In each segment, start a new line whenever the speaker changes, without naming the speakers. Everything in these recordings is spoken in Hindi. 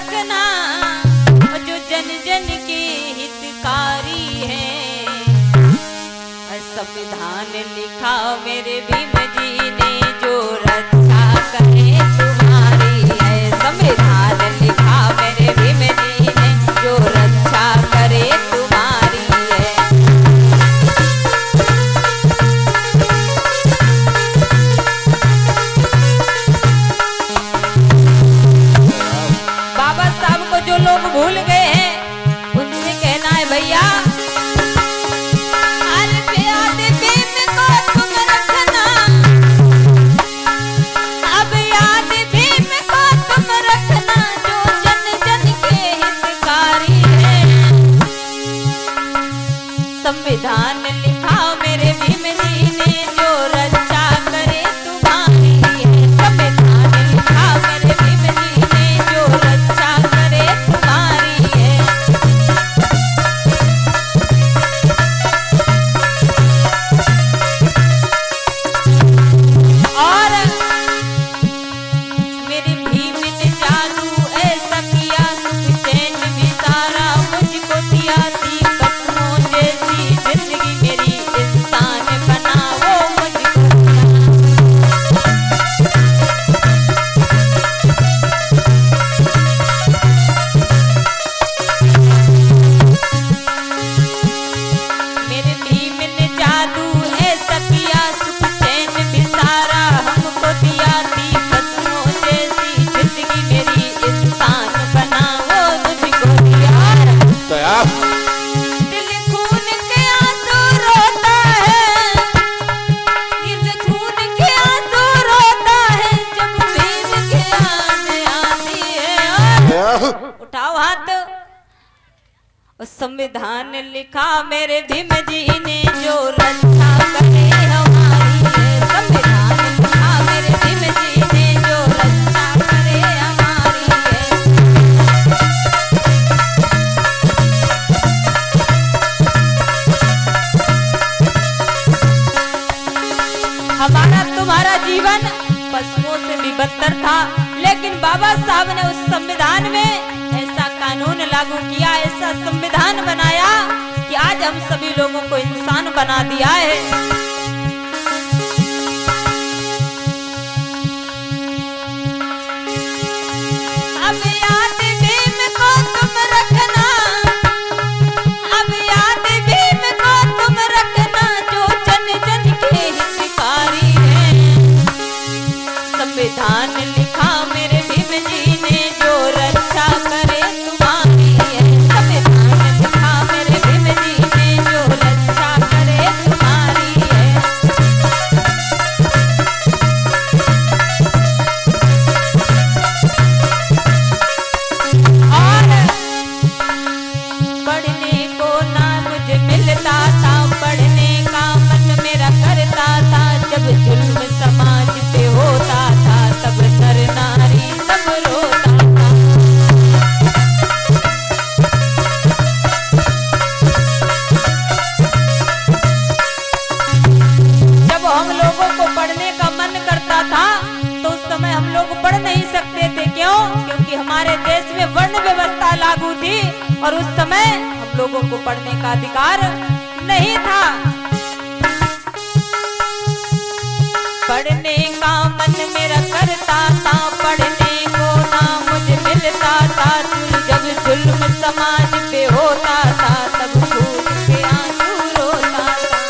रखना, जो जन जन के हितकारी है। संविधान लिखा मेरे भीम जी ने, जो रक्षा करे तुम्हारी है। संविधान लिखा मेरे भीम जी ने, जो रक्षा करे तुम्हारी है। बाबा साहब को जो लोग भूल गए हैं, उनसे कहना है भैया, संविधान लिखा मेरे भीम जी ने, जो रक्षा करे तुम्हारी है। संविधान लिखा मेरे भीम जी ने, जो रक्षा करे तुम्हारी है। और मेरे भीम ने जादू ऐसा किया, सुख चैन भी सारा मुझको दिया। थी कटमों जैसी जिंदगी मेरी, इंसान बना वो मुझको मेरे भीम ने जादू ऐसा किया, सुख चैन भी सारा हमको दिया। थी कटमों जैसी जिंदगी मेरी, इंसान बना वो मुझको दिया। दिल खून के आंसू रोता है, दिल खून के आंसू रोता है, जब भीम की याद आती है। उठाओ हाथ। और संविधान लिखा मेरे भीम जी ने, जो रक्षा करे हमारी है। संविधान लिखा मेरे भीम जी ने, जो रक्षा करे हमारी है। हमारा तुम्हारा जीवन पशुओं से भी बदतर था, लेकिन बाबा साहब ने उस संविधान में ऐसा कानून लागू किया, ऐसा संविधान बनाया कि आज हम सभी लोगों को इंसान बना दिया है। अब याद भीम को तुम रखना, अब याद भीम को तुम रखना, जो जन जन के हितकारी है। संविधान लिखा मेरे भीम जी ने, जो रक्षा करे तुम्हारी है। संविधान लिखा मेरे भीम जी ने, जो रक्षा करे तुम्हारी है। और पढ़ने को ना मुझे मिलता था, पढ़ने का मन मेरा करता था। जब जुल्म समाज पे होता था, तब नर नारी सब रोता था। जब हम लोगों को पढ़ने का मन करता था, तो उस समय हम लोग पढ़ नहीं सकते थे। क्यों? क्योंकि हमारे देश में वर्ण व्यवस्था लागू थी, और उस समय हम लोगों को पढ़ने का अधिकार नहीं था। पढ़ने का मन मेरा करता था, पढ़ने को ना मुझे मिलता था। जब जुल्म समाज पे होता था, तब खून के आंसू रोता था।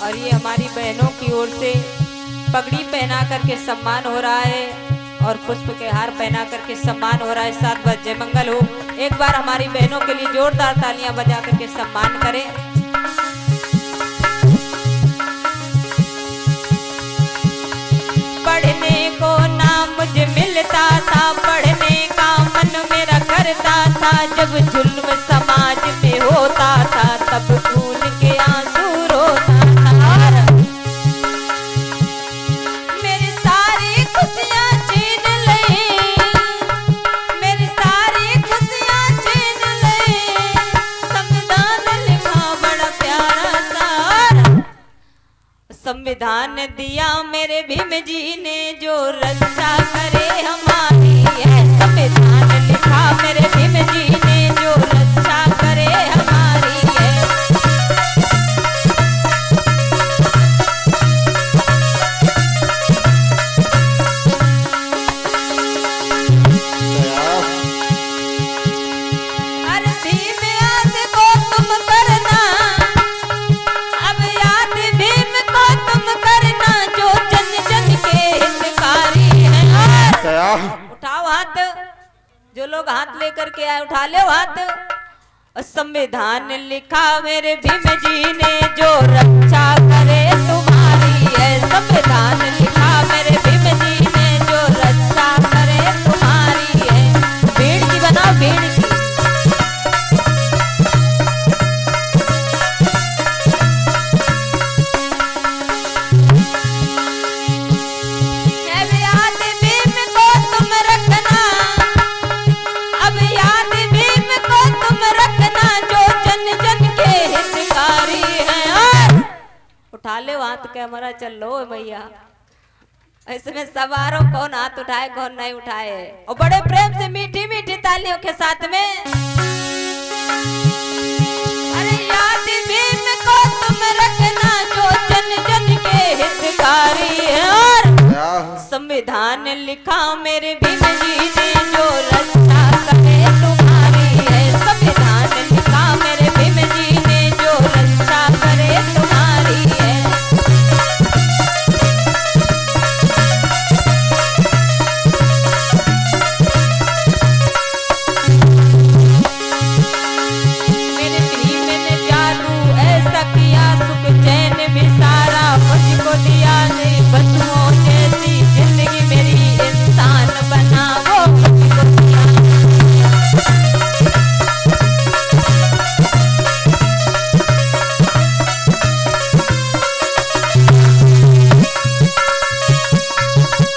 और ये हमारी बहनों की ओर से पगड़ी पहना करके सम्मान हो रहा है और पुष्प के हार पहना करके सम्मान हो रहा है। साथ बस जय मंगल हो। एक बार हमारी बहनों के लिए जोरदार तालियां बजा करके सम्मान करें। पढ़ने को नाम था, जब जुल्म समाज में होता था, तब खून के आंसू रोता था। मेरी सारी खुशियां छीन ली, मेरी सारी खुशियां छीन ली, संविधान लिखा बड़ा प्यारा सा। संविधान दिया मेरे भीम जी ने, जो रक्षा करे हमारी है। संविधान लिखा मेरे भीम जी ने, जो रक्षा करे हमारी है। अरे भीम याद को तुम करना, अब याद भीम को तुम करना, जो जन जन के हितकारी है। उठाओ हाथ, जो लोग हाथ लेकर के आए उठा लो हाथ। संविधान लिखा मेरे भीम जी ने, जो रक्षा करे तुम्हारी है। संविधान लिखा मेरे भीम जी ने, जो रक्षा करे तुम्हारी है। भीड़ की बनाओ, भीड़ की। अब याद भीम को तुम रखना, अब याद भीम को तुम रखना, जो जन जन के हितकारी है। उठा ले हाथ, कैमरा चल लो भैया। इसमें सवारों कौन हाथ उठाए कौन नहीं उठाए, और बड़े प्रेम से मीठी मीठी तालियों के साथ में। अरे याद भीम को तुम रखना, जो जन जन के हितकारी है। और संविधान लिखा मेरे भीम जी ने, जो रक्षा करे तुम्हारी है। संविधान लिखा मेरे भीम जी ने, जो रक्षा करे तुम्हारी है। मेरे भीम ने जादू ऐसा किया, सुख चैन भी सारा मुझको दिया। नहीं बच्चों जैसी जिंदगी मेरी इंसान बना, वो मुझको दिया।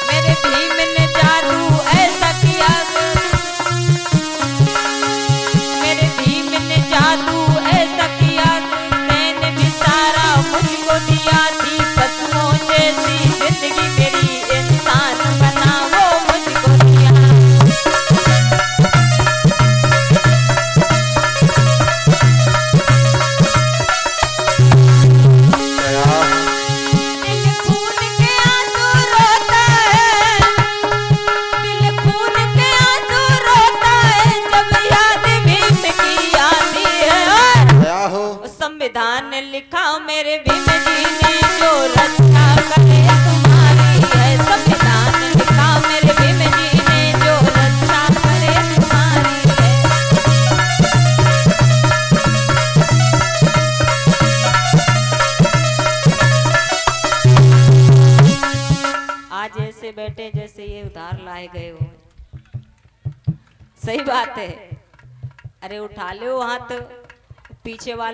मेरे भीम ने जादू ऐसा किया, मेरे भीम ने जादू ऐसा किया, मैंने भी सारा मुझको दिया। थी पशुओं जैसी जिंदगी मेरी इंसान बना, वो मुझको दिया। दिल खून के आंसू रोता है, दिल खून के आंसू रोता है, जब याद भीम की आती है। संविधान लिखा मेरे भीम जी ने, जो रक्षा करे तुम्हारी है। संविधान लिखा मेरे भीम जी ने, जो रक्षा करे तुम्हारी है। आज ऐसे बैठे जैसे ये उधार लाए गए हो। सही बात है। अरे उठा लो हाथ, पीछे वाले